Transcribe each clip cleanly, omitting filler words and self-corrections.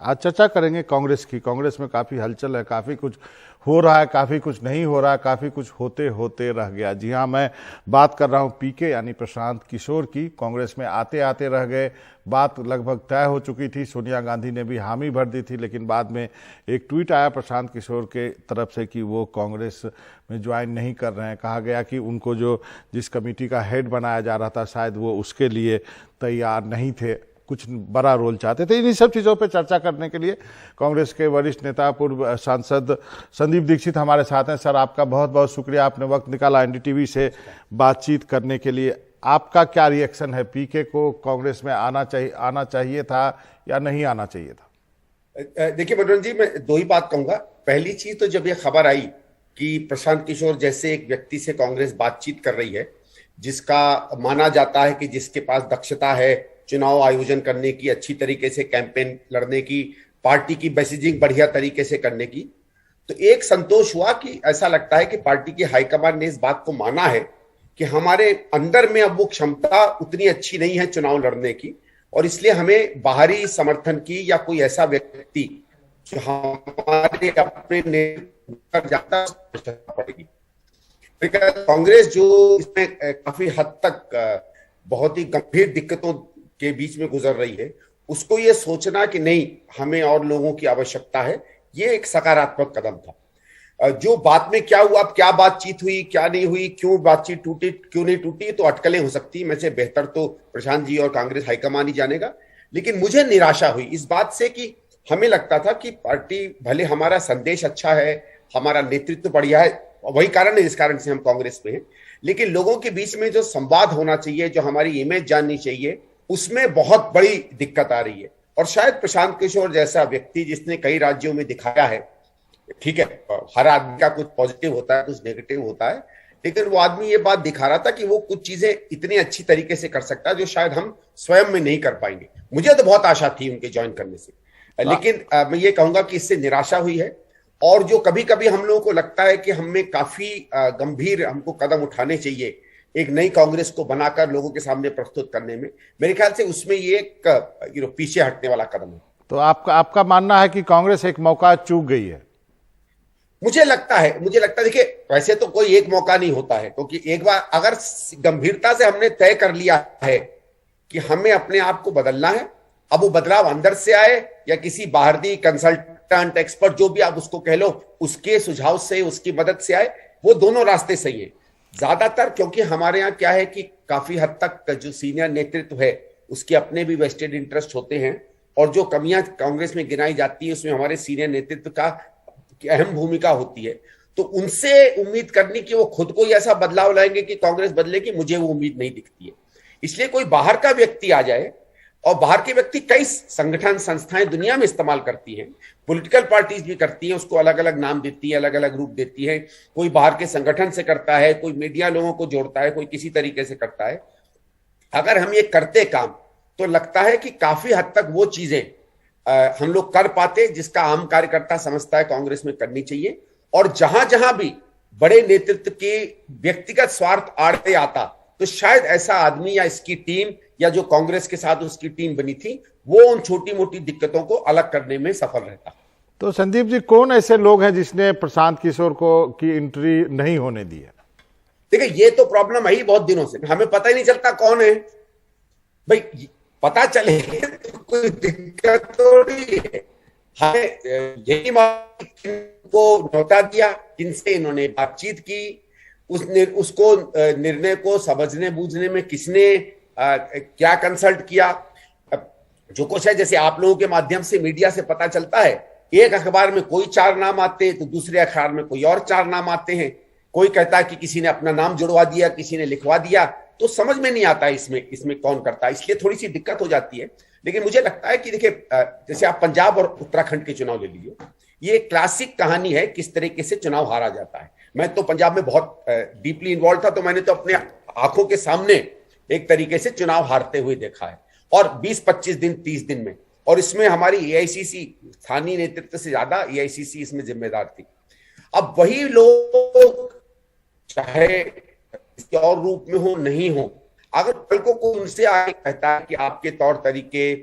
आज चर्चा करेंगे कांग्रेस की। कांग्रेस में काफी हलचल है, काफी कुछ हो रहा है, काफी कुछ नहीं हो रहा है, काफी कुछ होते होते रह गया। जी हाँ, मैं बात कर रहा हूं पीके यानी प्रशांत किशोर की। कांग्रेस में आते आते रह गए, बात लगभग तय हो चुकी थी, सोनिया गांधी ने भी हामी भर दी थी, लेकिन बाद में एक ट्वीट आया प्रशांत किशोर के तरफ से कि वो कांग्रेस में ज्वाइन नहीं कर रहे हैं। कहा गया कि उनको जिस कमेटी का हेड बनाया जा रहा था शायद वो उसके लिए तैयार नहीं थे, कुछ बड़ा रोल चाहते थे। इन्हीं सब चीज़ों पे चर्चा करने के लिए कांग्रेस के वरिष्ठ नेता पूर्व सांसद संदीप दीक्षित हमारे साथ हैं। सर, आपका बहुत बहुत शुक्रिया, आपने वक्त निकाला एनडीटीवी से बातचीत करने के लिए। आपका क्या रिएक्शन है, पीके को कांग्रेस में आना चाहिए था या नहीं आना चाहिए था? देखिए मनोरंजन जी, मैं दो ही बात कहूंगा। पहली चीज तो जब ये खबर आई कि प्रशांत किशोर जैसे एक व्यक्ति से कांग्रेस बातचीत कर रही है, जिसका माना जाता है कि जिसके पास दक्षता है चुनाव आयोजन करने की, अच्छी तरीके से कैंपेन लड़ने की, पार्टी की मैसेजिंग बढ़िया तरीके से करने की, तो एक संतोष हुआ कि ऐसा लगता है कि पार्टी की हाईकमान ने इस बात को माना है कि हमारे अंदर में अब वो क्षमता उतनी अच्छी नहीं है चुनाव लड़ने की, और इसलिए हमें बाहरी समर्थन की या कोई ऐसा व्यक्ति जो हमारे अपने नेतृत्व जाता पड़ेगी। कांग्रेस जो इसमें काफी हद तक बहुत ही गंभीर दिक्कतों के बीच में गुजर रही है, उसको ये सोचना कि नहीं हमें और लोगों की आवश्यकता है, ये एक सकारात्मक कदम था। जो बाद में क्या हुआ, क्या बातचीत हुई, क्या नहीं हुई, क्यों बातचीत टूटी, क्यों नहीं टूटी, तो अटकलें हो सकती है। मैं से बेहतर तो प्रशांत जी और कांग्रेस हाईकमान ही जानेगा। लेकिन मुझे निराशा हुई इस बात से कि हमें लगता था कि पार्टी, भले हमारा संदेश अच्छा है, हमारा नेतृत्व बढ़िया है, वही कारण है जिस कारण से हम कांग्रेस में हैं, लेकिन लोगों के बीच में जो संवाद होना चाहिए, जो हमारी इमेज जाननी चाहिए, उसमें बहुत बड़ी दिक्कत आ रही है। और शायद प्रशांत किशोर जैसा व्यक्ति जिसने कई राज्यों में दिखाया है, ठीक है, हर आदमी का कुछ पॉजिटिव होता है, कुछ नेगेटिव होता है, लेकिन वो आदमी ये बात दिखा रहा था कि वो कुछ चीजें इतनी अच्छी तरीके से कर सकता है जो शायद हम स्वयं में नहीं कर पाएंगे। मुझे तो बहुत आशा थी उनके ज्वाइन करने से, लेकिन मैं ये कहूंगा कि इससे निराशा हुई है। और जो कभी कभी हम लोगों को लगता है कि हमें काफी गंभीर हमको कदम उठाने चाहिए एक नई कांग्रेस को बनाकर लोगों के सामने प्रस्तुत करने में, मेरे ख्याल से उसमें ये एक पीछे हटने वाला कदम है। तो आपका मानना है कि कांग्रेस एक मौका चूक गई है? मुझे लगता है देखिए, वैसे तो कोई एक मौका नहीं होता है, क्योंकि एक बार अगर गंभीरता से हमने तय कर लिया है कि हमें अपने आप को बदलना है, अब वो बदलाव अंदर से आए या किसी बाहरी कंसल्टेंट, एक्सपर्ट, जो भी आप उसको कह लो, उसके सुझाव से, उसकी मदद से आए, वो दोनों रास्ते सही है ज्यादातर। क्योंकि हमारे यहाँ क्या है कि काफी हद तक जो सीनियर नेतृत्व है उसके अपने भी वेस्टेड इंटरेस्ट होते हैं, और जो कमियां कांग्रेस में गिनाई जाती है उसमें हमारे सीनियर नेतृत्व का अहम भूमिका होती है। तो उनसे उम्मीद करनी कि वो खुद को ही ऐसा बदलाव लाएंगे कि कांग्रेस बदलेगी, मुझे वो उम्मीद नहीं दिखती है। इसलिए कोई बाहर का व्यक्ति आ जाए, और बाहर के व्यक्ति कई संगठन संस्थाएं दुनिया में इस्तेमाल करती हैं, पॉलिटिकल पार्टीज भी करती हैं, उसको अलग अलग नाम देती है, अलग अलग रूप देती है। कोई बाहर के संगठन से करता है, कोई मीडिया लोगों को जोड़ता है, कोई किसी तरीके से करता है। अगर हम ये करते काम, तो लगता है कि काफी हद तक वो चीजें हम लोग कर पाते जिसका आम कार्यकर्ता समझता है कांग्रेस में करनी चाहिए। और जहां जहां भी बड़े नेतृत्व के व्यक्तिगत स्वार्थ आड़े आता, तो शायद ऐसा आदमी या इसकी टीम या जो कांग्रेस के साथ उसकी टीम बनी थी, वो उन छोटी मोटी दिक्कतों को अलग करने में सफल रहता। तो संदीप जी, कौन ऐसे लोग हैं जिसने प्रशांत किशोर की एंट्री नहीं होने दी है? देखिए, ये तो प्रॉब्लम है ही बहुत दिनों से, हमें पता ही नहीं चलता कौन है। भाई पता चले तो कोई दिक्कत तो नहीं है। हमें यही को न्योता दिया, जिनसे इन्होंने बातचीत की, उसको निर्णय को समझने बूझने में किसने क्या कंसल्ट किया, जो कुछ है, जैसे आप लोगों के माध्यम से मीडिया से पता चलता है, एक अखबार में कोई 4 नाम आते हैं तो दूसरे अखबार में कोई और 4 नाम आते हैं। कोई कहता है कि किसी ने अपना नाम जुड़वा दिया, किसी ने लिखवा दिया, तो समझ में नहीं आता इसमें कौन करता है, इसलिए थोड़ी सी दिक्कत हो जाती है। लेकिन मुझे लगता है कि देखिए, जैसे आप पंजाब और उत्तराखंड के चुनाव ले लीजिए, ये क्लासिक कहानी है किस तरीके से चुनाव हारा जाता है। मैं तो पंजाब में बहुत डीपली इन्वॉल्व था, तो मैंने तो अपने आंखों के सामने एक तरीके से चुनाव हारते हुए देखा है, और 20-25 दिन, 30 दिन में। और इसमें हमारी एआईसीसी, स्थानीय नेतृत्व से ज्यादा एआईसीसी इसमें जिम्मेदार थी। अब वही लोग, चाहे किसी और रूप में हो नहीं हो, अगर कल को कोई उनसे आगे कहता है कि आपके तौर तरीके,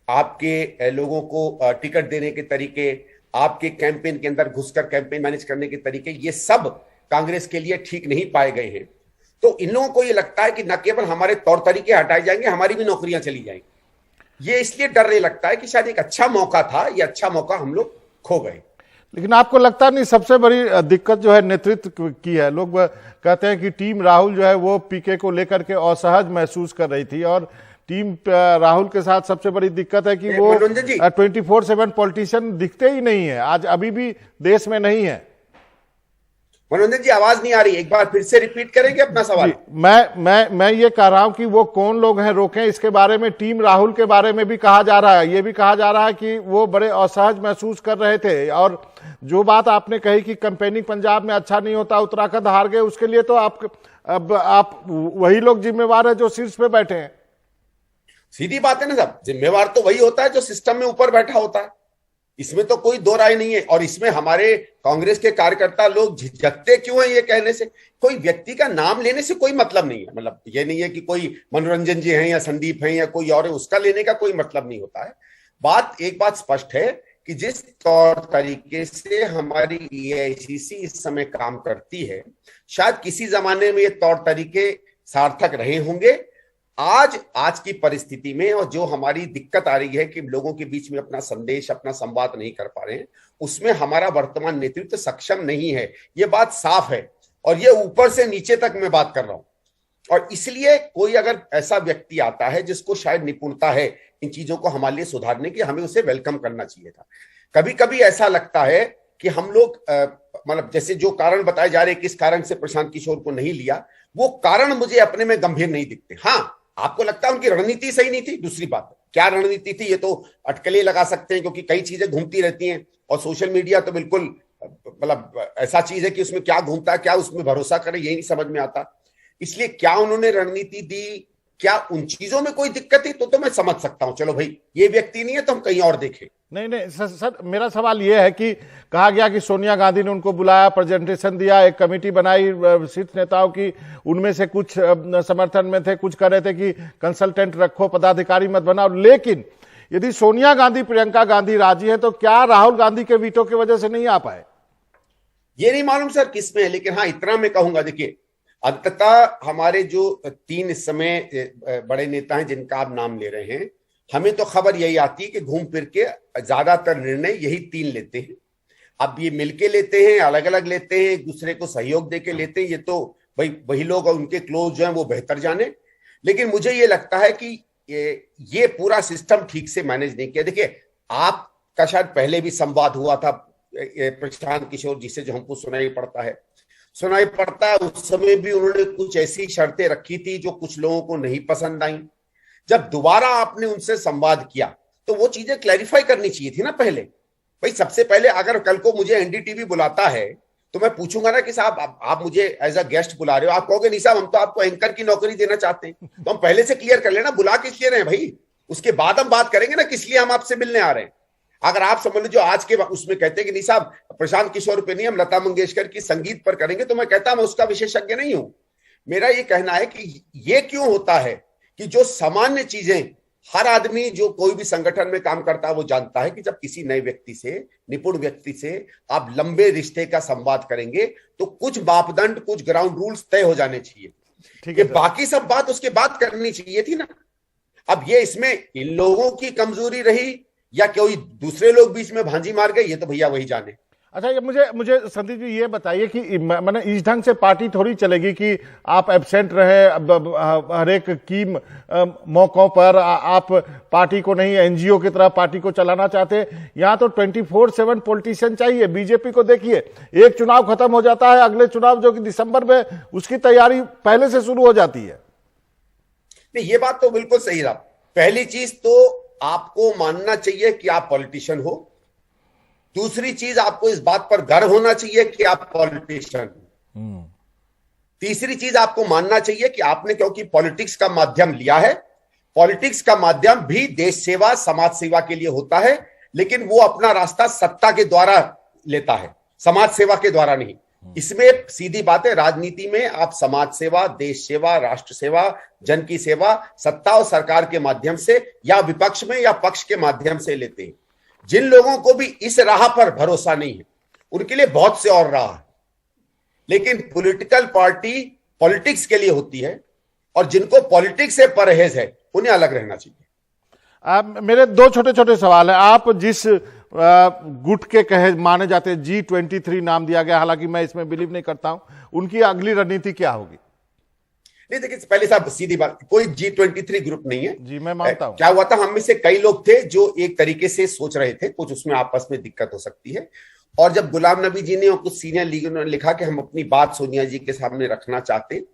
आपके लोगों को टिकट देने के तरीके, आपके कैंपेन के अंदर घुसकर कैंपेन मैनेज करने के तरीके, ये सब कांग्रेस के लिए ठीक नहीं पाए गए हैं। तो इन लोगों को ये लगता है कि न केवल हमारे तौर तरीके हटाए जाएंगे, हमारी भी नौकरियां चली जाएंगी। ये इसलिए डरने लगता है कि शायद एक अच्छा मौका था, ये अच्छा मौका हम लोग खो गए। लेकिन आपको लगता नहीं सबसे बड़ी दिक्कत जो है नेतृत्व की है? लोग कहते हैं कि टीम राहुल जो है वो पीके को लेकर के असहज महसूस कर रही थी, और टीम राहुल के साथ सबसे बड़ी दिक्कत है कि वो 24/7 पॉलिटिशियन दिखते ही नहीं है, आज अभी भी देश में नहीं है। मनोरंजन जी, आवाज नहीं आ रही, एक बार फिर से रिपीट करेंगे अपना सवाल? मैं ये कह रहा हूं कि वो कौन लोग हैं रोकें, इसके बारे में टीम राहुल के बारे में भी कहा जा रहा है। ये भी कहा जा रहा है कि वो बड़े असहज महसूस कर रहे थे, और जो बात आपने कही कि कैंपेनिंग पंजाब में अच्छा नहीं होता, उत्तराखंड हार गए, उसके लिए तो आप वही लोग जिम्मेवार है जो शीर्ष पे बैठे हैं। सीधी बात है ना साहब, जिम्मेवार तो वही होता है जो सिस्टम में ऊपर बैठा होता है, इसमें तो कोई दो राय नहीं है। और इसमें हमारे कांग्रेस के कार्यकर्ता लोग झिझकते क्यों हैं ये कहने से? कोई व्यक्ति का नाम लेने से कोई मतलब नहीं है। मतलब ये नहीं है कि कोई मनोरंजन जी हैं या संदीप हैं या कोई और है, उसका लेने का कोई मतलब नहीं होता है। एक बात स्पष्ट है कि जिस तौर तरीके से हमारी एआईसीसी इस समय काम करती है, शायद किसी जमाने में ये तौर तरीके सार्थक रहे होंगे। आज की परिस्थिति में और जो हमारी दिक्कत आ रही है कि लोगों के बीच में अपना संदेश, अपना संवाद नहीं कर पा रहे हैं, उसमें हमारा वर्तमान नेतृत्व सक्षम नहीं है, ये बात साफ है। और ये ऊपर से नीचे तक मैं बात कर रहा हूं। और इसलिए कोई अगर ऐसा व्यक्ति आता है जिसको शायद निपुणता है इन चीजों को हमारे लिए सुधारने की, हमें उसे वेलकम करना चाहिए था। कभी कभी ऐसा लगता है कि हम लोग मतलब जैसे जो कारण बताए जा रहे हैं किस कारण से प्रशांत किशोर को नहीं लिया, वो कारण मुझे अपने में गंभीर नहीं दिखते। हाँ, आपको लगता है उनकी रणनीति सही नहीं थी, दूसरी बात क्या रणनीति थी ये तो अटकलें लगा सकते हैं, क्योंकि कई चीजें घूमती रहती हैं और सोशल मीडिया तो बिल्कुल मतलब ऐसा चीज है कि उसमें क्या घूमता है, क्या उसमें भरोसा करें, यही नहीं समझ में आता। इसलिए क्या उन्होंने रणनीति दी, क्या उन चीजों में कोई दिक्कत थी, तो मैं समझ सकता हूं, चलो भाई ये व्यक्ति नहीं है तो हम कहीं और देखें। नहीं सर, मेरा सवाल यह है कि कहा गया कि सोनिया गांधी ने उनको बुलाया, प्रेजेंटेशन दिया, एक कमेटी बनाई शीर्ष नेताओं की, उनमें से कुछ समर्थन में थे, कुछ कह रहे थे कि कंसल्टेंट रखो, पदाधिकारी मत बनाओ। लेकिन यदि सोनिया गांधी, प्रियंका गांधी राजी है, तो क्या राहुल गांधी के वीटो की वजह से नहीं आ पाए? ये नहीं मालूम सर किसमें है, लेकिन हाँ इतना मैं कहूंगा, देखिए अंततः हमारे जो 3 इस समय बड़े नेता हैं जिनका आप नाम ले रहे हैं, हमें तो खबर यही आती है कि घूम फिर के ज्यादातर निर्णय यही 3 लेते हैं। अब ये मिलके लेते हैं, अलग अलग लेते हैं, एक दूसरे को सहयोग देके लेते हैं, ये तो भाई वही लोग और उनके क्लोज जो हैं वो बेहतर जाने। लेकिन मुझे ये लगता है कि ये पूरा सिस्टम ठीक से मैनेज नहीं किया। देखिए आपका शायद पहले भी संवाद हुआ था प्रशांत किशोर जी से, जो हमको सुनाई पड़ता है, उस समय भी उन्होंने कुछ ऐसी शर्तें रखी थी जो कुछ लोगों को नहीं पसंद आई। जब दोबारा आपने उनसे संवाद किया तो वो चीजें क्लैरिफाई करनी चाहिए थी ना पहले। भाई सबसे पहले अगर कल को मुझे एनडीटीवी बुलाता है तो मैं पूछूंगा ना कि साहब आप मुझे एज अ गेस्ट बुला रहे हो, आप कहोगे नहीं साहब हम तो आपको एंकर की नौकरी देना चाहते हैं, तो हम पहले से क्लियर कर लेना बुला किस लिए रहे हैं भाई, उसके बाद हम बात करेंगे ना किस लिए हम आपसे मिलने आ रहे हैं। अगर आप समझ लो जो आज के उसमें कहते हैं कि नहीं साहब प्रशांत किशोर पे नहीं, हम लता मंगेशकर की संगीत पर करेंगे, तो मैं कहता मैं उसका विशेषज्ञ नहीं हूं। मेरा ये कहना है कि ये क्यों होता है कि जो सामान्य चीजें हर आदमी जो कोई भी संगठन में काम करता है वो जानता है कि जब किसी नए व्यक्ति से, निपुण व्यक्ति से आप लंबे रिश्ते का संवाद करेंगे तो कुछ मापदंड, कुछ ग्राउंड रूल्स तय हो जाने चाहिए। ठीक है, बाकी सब बात उसके बाद करनी चाहिए थी ना। अब ये इसमें इन लोगों की कमजोरी रही या कोई दूसरे लोग बीच में भांजी मार गए, ये तो भैया वही जाने। अच्छा, ये मुझे संदीप जी ये बताइए कि मैंने इस ढंग से पार्टी थोड़ी चलेगी कि आप एब्सेंट रहे हर एक की मौकों पर, आप पार्टी को नहीं एनजीओ की तरह पार्टी को चलाना चाहते। यहाँ तो 24/7 पॉलिटिशियन चाहिए। बीजेपी को देखिए, एक चुनाव खत्म हो जाता है, अगले चुनाव जो कि दिसंबर में, उसकी तैयारी पहले से शुरू हो जाती है। नहीं, ये बात तो बिल्कुल सही रहा। पहली चीज तो आपको मानना चाहिए कि आप पॉलिटिशियन हो। दूसरी चीज, आपको इस बात पर गर्व होना चाहिए कि आप पॉलिटिशियन हो। तीसरी चीज, आपको मानना चाहिए कि आपने, क्योंकि पॉलिटिक्स का माध्यम लिया है, पॉलिटिक्स का माध्यम भी देश सेवा, समाज सेवा के लिए होता है, लेकिन वो अपना रास्ता सत्ता के द्वारा लेता है, समाज सेवा के द्वारा नहीं। इसमें सीधी बात है, राजनीति में आप समाज सेवा, देश सेवा, राष्ट्र सेवा, जन की सेवा सत्ता और सरकार के माध्यम से या विपक्ष में या पक्ष के माध्यम से लेते हैं। जिन लोगों को भी इस राह पर भरोसा नहीं है उनके लिए बहुत से और राह है, लेकिन पॉलिटिकल पार्टी पॉलिटिक्स के लिए होती है और जिनको पॉलिटिक्स से परहेज है उन्हें अलग रहना चाहिए। मेरे दो छोटे छोटे सवाल है। आप जिस गुट के कहे माने जाते हैं G23 नाम दिया गया, हालांकि मैं इसमें बिलीव नहीं करता हूं, उनकी अगली रणनीति क्या होगी? नहीं देखिए, पहले साहब सीधी बात, कोई G23 ग्रुप नहीं है जी, मैं मानता हूं। क्या हुआ था, हम में से कई लोग थे जो एक तरीके से सोच रहे थे, कुछ उसमें आपस में दिक्कत हो सकती है, और जब गुलाम नबी जी ने और कुछ सीनियर लीडरों ने लिखा कि हम अपनी बात सोनिया जी के सामने रखना चाहते,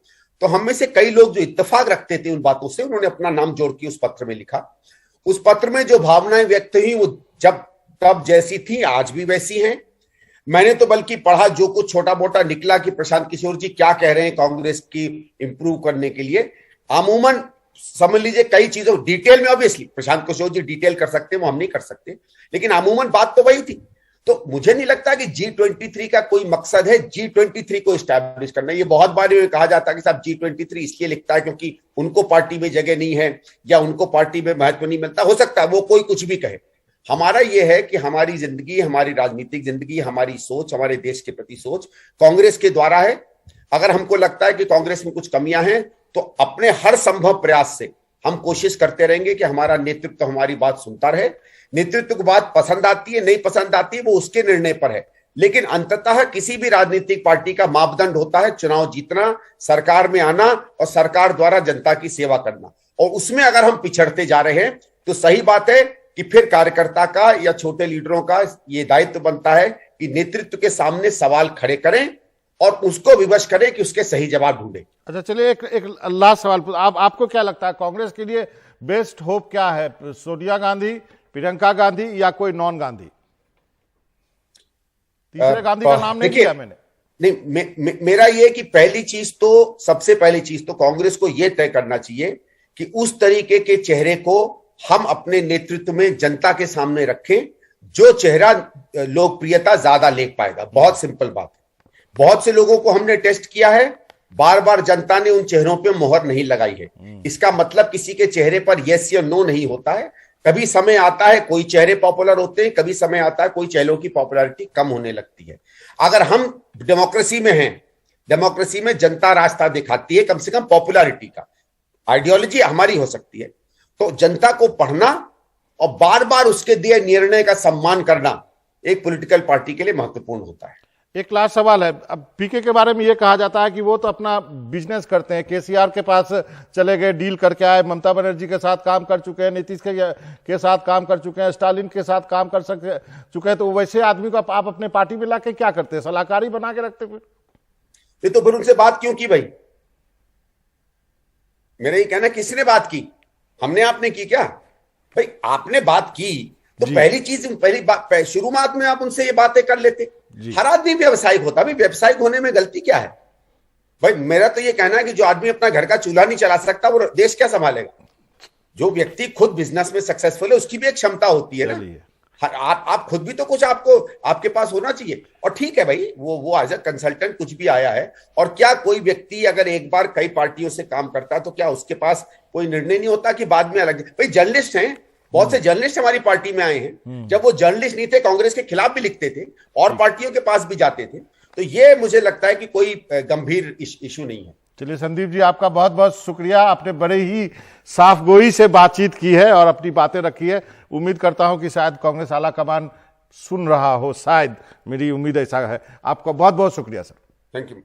तो हम में से कई लोग जो इत्तेफाक रखते थे उन बातों से, उन्होंने अपना नाम जोड़ के उस पत्र में लिखा। उस पत्र में जो भावनाएं व्यक्त हुई वो जब तब जैसी थी आज भी वैसी हैं। मैंने तो बल्कि पढ़ा जो कुछ छोटा मोटा निकला कि प्रशांत किशोर जी क्या कह रहे हैं कांग्रेस की इंप्रूव करने के लिए। अमूमन समझ लीजिए कई चीजों डिटेल में, ऑब्वियसली प्रशांत किशोर जी डिटेल कर सकते हैं, वो हम नहीं कर सकते, लेकिन अमूमन बात तो वही थी। तो मुझे नहीं लगता कि G23 का कोई मकसद है G23 को इस्टेब्लिश करना। ये बहुत बार कहा जाता है कि साहब G23 इसलिए लिखता है क्योंकि उनको पार्टी में जगह नहीं है या उनको पार्टी में महत्व नहीं मिलता, हो सकता है वो कोई कुछ भी कहे। हमारा ये है कि हमारी जिंदगी, हमारी राजनीतिक जिंदगी, हमारी सोच, हमारे देश के प्रति सोच कांग्रेस के द्वारा है। अगर हमको लगता है कि कांग्रेस में कुछ कमियां हैं तो अपने हर संभव प्रयास से हम कोशिश करते रहेंगे कि हमारा नेतृत्व हमारी बात सुनता रहे। नेतृत्व को बात पसंद आती है नहीं पसंद आती है वो उसके निर्णय पर है, लेकिन अंततः किसी भी राजनीतिक पार्टी का मापदंड होता है चुनाव जीतना, सरकार में आना और सरकार द्वारा जनता की सेवा करना। और उसमें अगर हम पिछड़ते जा रहे हैं तो सही बात है कि फिर कार्यकर्ता का या छोटे लीडरों का ये दायित्व बनता है कि नेतृत्व के सामने सवाल खड़े करें और उसको विवश करें कि उसके सही जवाब ढूंढें। अच्छा चलिए, एक लास्ट सवाल, आपको क्या लगता है कांग्रेस के लिए बेस्ट होप क्या है? सोनिया गांधी, प्रियंका गांधी या कोई नॉन गांधी? तीसरे गांधी का नाम नहीं लिया मैंने। नहीं, मेरा ये कि सबसे पहली चीज तो कांग्रेस को यह तय करना चाहिए कि उस तरीके के चेहरे को हम अपने नेतृत्व में जनता के सामने रखें जो चेहरा लोकप्रियता ज्यादा ले पाएगा। बहुत सिंपल बात है। बहुत से लोगों को हमने टेस्ट किया है, बार बार जनता ने उन चेहरों पे मोहर नहीं लगाई है। इसका मतलब किसी के चेहरे पर यस या नो नहीं होता है। कभी समय आता है कोई चेहरे पॉपुलर होते हैं, कभी समय आता है कोई चेहरों की पॉपुलैरिटी कम होने लगती है। अगर हम डेमोक्रेसी में हैं, डेमोक्रेसी में जनता रास्ता दिखाती है कम से कम पॉपुलैरिटी का। आइडियोलॉजी हमारी हो सकती है, तो जनता को पढ़ना और बार बार उसके दिए निर्णय का सम्मान करना एक पॉलिटिकल पार्टी के लिए महत्वपूर्ण होता है। एक लास्ट सवाल है, अब पीके के बारे में यह कहा जाता है कि वो तो अपना बिजनेस करते हैं, केसीआर के पास चले गए, डील करके आए, ममता बनर्जी के साथ काम कर चुके हैं, नीतीश के साथ काम कर चुके हैं, स्टालिन के साथ काम कर चुके हैं, तो वैसे आदमी को आप अपने पार्टी में लाके क्या करते हैं? सलाहकारी बना के रखते? फिर तो फिर उनसे बात क्यों की भाई? मेरा ये कहना, किसने बात की? हमने आपने की क्या भाई? आपने बात की तो पहली बात शुरुआत में आप उनसे ये बातें कर लेते। हर आदमी व्यवसायिक होता है, व्यवसायिक होने में गलती क्या है भाई? मेरा तो ये कहना है कि जो आदमी अपना घर का चूल्हा नहीं चला सकता वो देश क्या संभालेगा? जो व्यक्ति खुद बिजनेस में सक्सेसफुल है उसकी भी एक क्षमता होती है ना। आप खुद भी तो कुछ आपके पास होना चाहिए। और ठीक है भाई, वो एज अ कंसल्टेंट कुछ भी आया है, और क्या कोई व्यक्ति अगर एक बार कई पार्टियों से काम करता है तो क्या उसके पास कोई निर्णय नहीं होता कि बाद में अलग? भाई जर्नलिस्ट हैं, बहुत से जर्नलिस्ट हमारी पार्टी में आए हैं, जब वो जर्नलिस्ट नहीं थे कांग्रेस के खिलाफ भी लिखते थे और पार्टियों के पास भी जाते थे। तो ये मुझे लगता है कि कोई गंभीर इशू नहीं है। चलिए संदीप जी, आपका बहुत बहुत शुक्रिया। आपने बड़े ही साफगोई से बातचीत की है और अपनी बातें रखी है। उम्मीद करता हूं कि शायद कांग्रेस आला कमान सुन रहा हो, शायद मेरी उम्मीद ऐसा है। आपका बहुत बहुत शुक्रिया सर। Thank you.